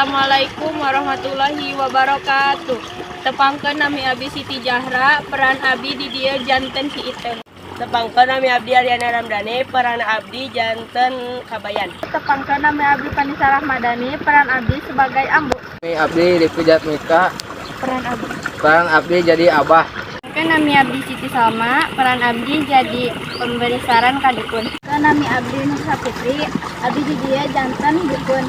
Assalamualaikum warahmatullahi wabarakatuh. Tepangkeun nami abdi Siti Jahra, peran abdi di dieu janten si Iteung. Tepangkeun nami abdi Ariana Ramdhani, peran abdi janten Kabayan. Tepangkeun nami abdi Vanessa Rahmadani, peran abdi sebagai ambu. Nami abdi Rifki Jatmika, peran abdi jadi abah. Tepangkeun nami abdi Siti Salma, peran abdi jadi pemberi saran ka dukun. Nami abdi Nusa Fitri, abdi di dieu janten dukun.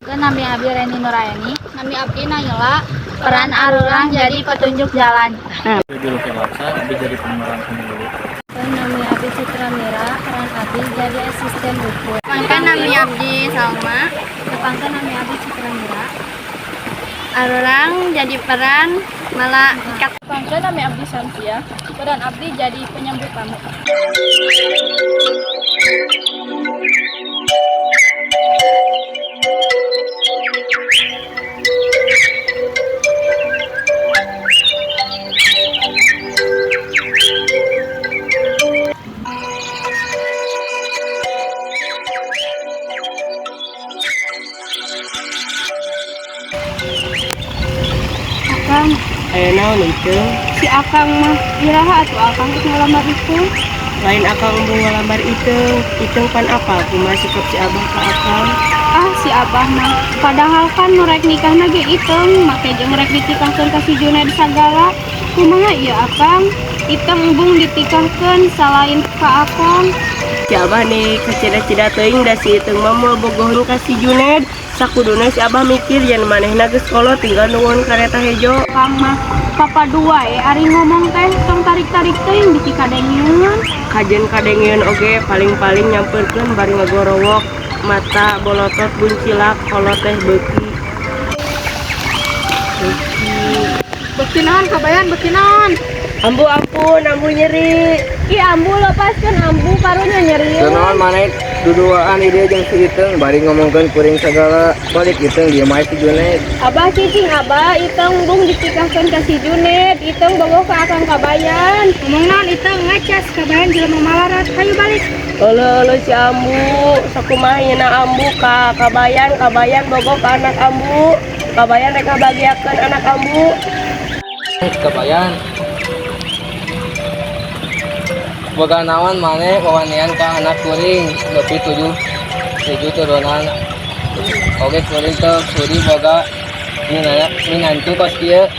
Nami abdi Reni Nurayani, nami abdi Nayla, peran arurang jadi petunjuk jalan. Dulu ke Laksa, abdi jadi pemeran pemilu. Nami abdi Citra Mira, peran abdi jadi asisten dukun. Tepangkeun nami abdi Salma, tepangkeun nami abdi Citra Mira, arurang jadi peran malaikat. Tepangkeun nami abdi Samsia, peran abdi jadi penyambut tamu. Akang, Aya naon itu? si Akang mah iraha atuh Akang geus ngalamar itu. Lain akang mau ngalamar itu pan apa? Kumaha sikap si abah ka akang? Ah, si Abah mah padahal kan nu rek nikahna ge Iteung, make jeung rek ditikahkeun ka si Junaid sagala. Kumaha ieu Akang? Iteung embung ditikahkeun salain ka Akang. Si abah nih kecida-cida teuing da si Iteung mah moal bogohon ka si Junaid. Sakuduna si abah mikir yen manehna geus kolot tinggal nuhun kareta hejo. Akang mah papa dua ari ngomong teh tong tarik-tarik teuing bisi kadengeun. Kajen kadengeun oge paling-paling nyampeurkeun bari ngagorowok mata bolotot buncilak kolot teh beuki. Beuki naon Kabayan, beuki naon? Ambu ampun, ambu nyeri. Ih ambu lepaskeun ambu karunya nyeri. Kenaon maneh duduaan ide jeung si Iteung bari ngomongkeun kuring sagala. Balik Iteung dieu mah si Junaid. Abah cicing Abah, Iteung embung ditikahkeun ka si Junaid, Iteung bogoh ka Akang Kabayan. Ngomong naon Iteung ngacas Kabayan jelema malarat, hayu balik. Heuleul si ambu, sakumaha nyeuna ambu ka Kabayan, Kabayan bogoh ka anak ambu. Kabayan rek ngabagiakeun anak ambu. Kabayan. Boga naon maneh wawanean ka anak kuring leuwih 7 turunan. Oge kuring teh suri boga minantu kos kieu.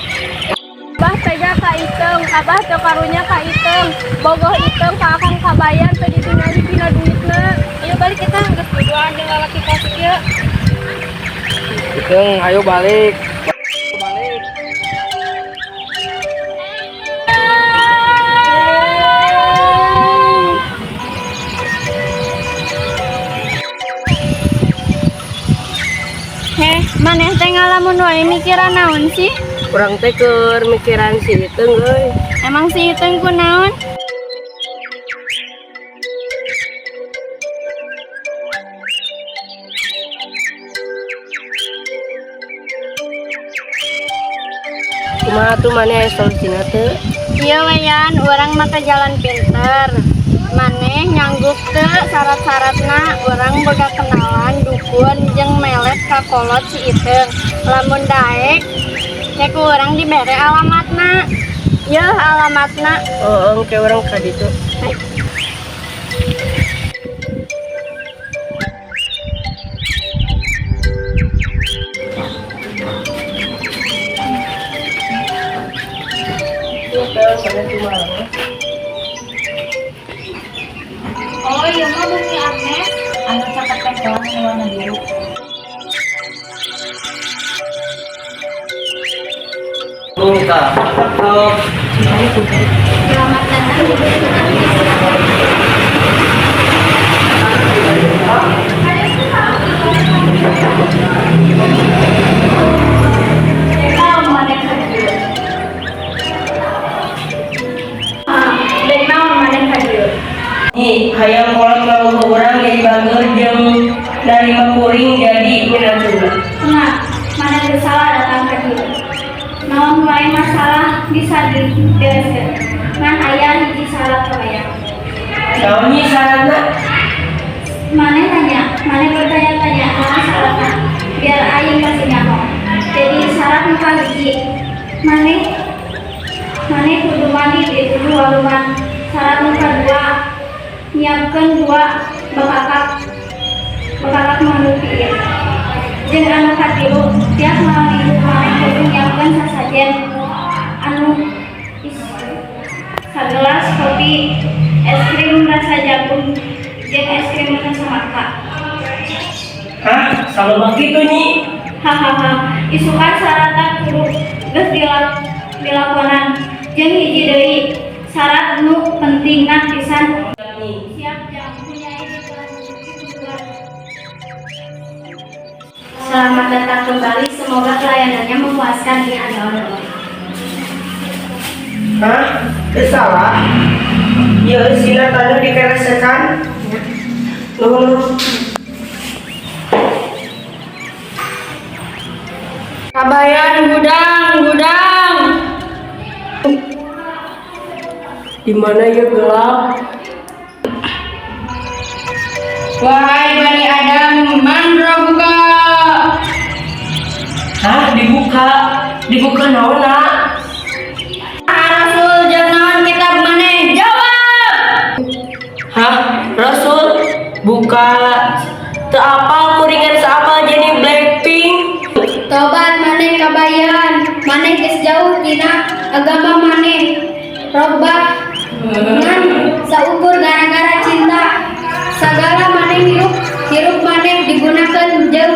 Abah tega ka Iteung, Abah teu karunya ka Iteung. Bogoh Iteung ka Akang Kabayan teu ditinggal dipina duitna. Ieu balik kita geus duduan jeung lalaki kos kieu. Iteung hayu balik. Heh, maneh teh ngalamun wae mikiran naon sih? Urang teh keur mikiran si Iteung euy. Emang si Iteung kunaon? Kumaha tuh maneh aya solusina teu? Ieu weyan urang mah teh jalan pinter. Maneh nyanggup teu syarat-syaratna, urang boga kenalan dukun jeung melet ka kolot si Iteung. Lamun daek cek urang dibere alamatna. Yeuh alamatna. Oh, engke urang ka ditu. Oh iya mah bumi Agnes, anu caket tempelan yang warna biru. Buka. Selamat datang di Hayang kolot lalu ke urang jadi bager jeung narima kuring jadi minatuna. Nah, mana bersalah datang ke dia. Namun mulai masalah bisa dibereskan. Ngan ayah hiji salah kebayang. Naon nih saranna? Mana tanya, mana bertanya-tanya, salah biar aing kasih nyaho. kahiji maneh kudu mandi di dulu waluman. Syarat nu kadua nyiapkeun 2 bakakak mandupi jeung anu katilu tiap malam minggu maneh kudu nyiapkeun sasajen anu sagelas kopi, es krim rasa jagung jeung es krim rasa mangga. Hah? Sama begitu nih? Hahaha, isukan syaratan kudu geus dilakonan jeung hiji deui syarat nu pentingan pisan siap jam punya Selamat datang kembali, semoga pelayanannya memuaskan di Anda. Hah? Kesalah? Ya, sila tanu dikeresekan. Kabayan gudang. Di mana ya gelap? Wahai Bani Adam, mandra buka. Hah? Dibuka naon nak? Rasul jeung naon kitab maneh? Jawab. Hah? Rasul? Buka. Teu apal kuringan saapal jadi Blackpink. Tobat maneh kabayan, maneh geus jauh tina agama maneh. Robah ngan saukur gara-gara cinta. Sagala maneh hirup maneh digunakeun jeung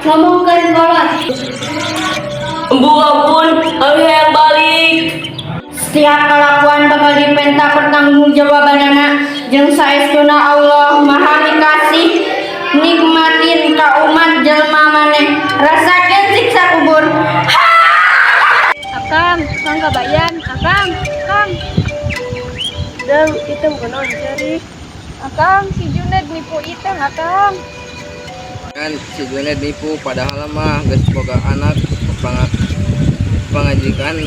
ngomongkeun kolot. Embu ampun, abi hayang balik. Setiap kelakuan bakal dipenta pertanggungjawabanana jeung saestuna Allah Maha Dikasih nikmatin ka umat jelema maneh. Rasakeun siksa kubur. Akang kabayan, Akang. Dan itu kunaon cari? Akang si Junaid nipu iteng, Akang. Kan si Junaid nipu padahal mah geus boga anak pangajikan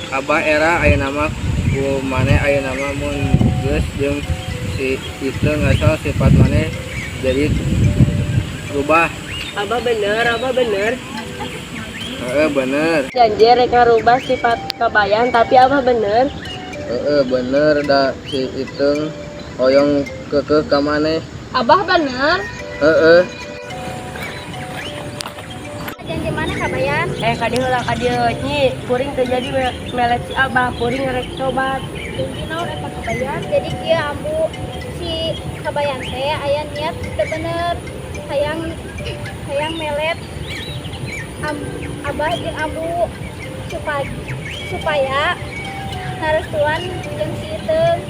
Abah era aya nama ku maneh aya nama mun geus jeung si itu ngasal sifat maneh jadi rubah. Abah bener. Bener. Janji rek ngarubah sifat kabayan tapi Abah bener. Bener da si itu hoyong kekeh ka maneh. Abah bener. Janji mana kabayan? Kadieu heula kadieu nyi, kuring teu jadi melet si Abah, kuring rek cobat. Janji naon eta kabayan? Jadi kieu ambu si kabayan teh aya niat teu bener. Hayang melet Abah jeung ambu supaya narestuan jeung si Iteung.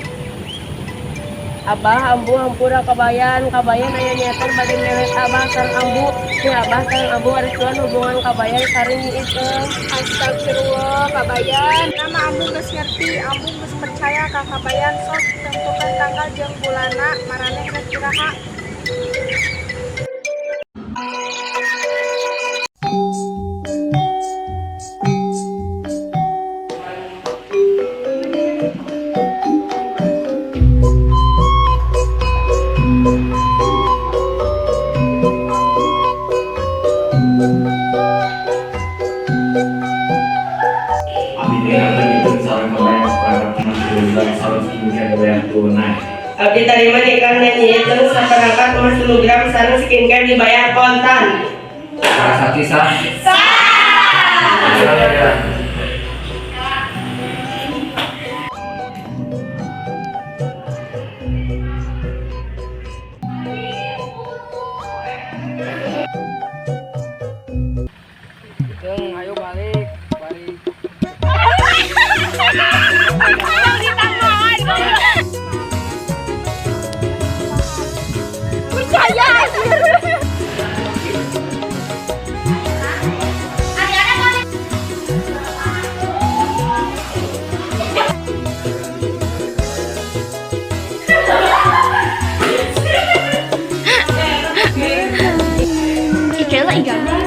Abah ambu hampura kabayan aya niatan bade melet Abah sareng ambu. Si Abah sareng ambu arestuan hubungan kabayan sareng nyi Iteung. Astagfirullah kabayan. Nama ambu geus ngerti, ambu geus percaya ka kabayan. Sok tentukan tanggal jeung bulanna maraneh rek kiraha. Abdi tarima nikah nyanyi Iteung saperangkat emas 10 gram sareng skincare dibayar kontan. Sakit sah. Ayo balik. Ikela igana.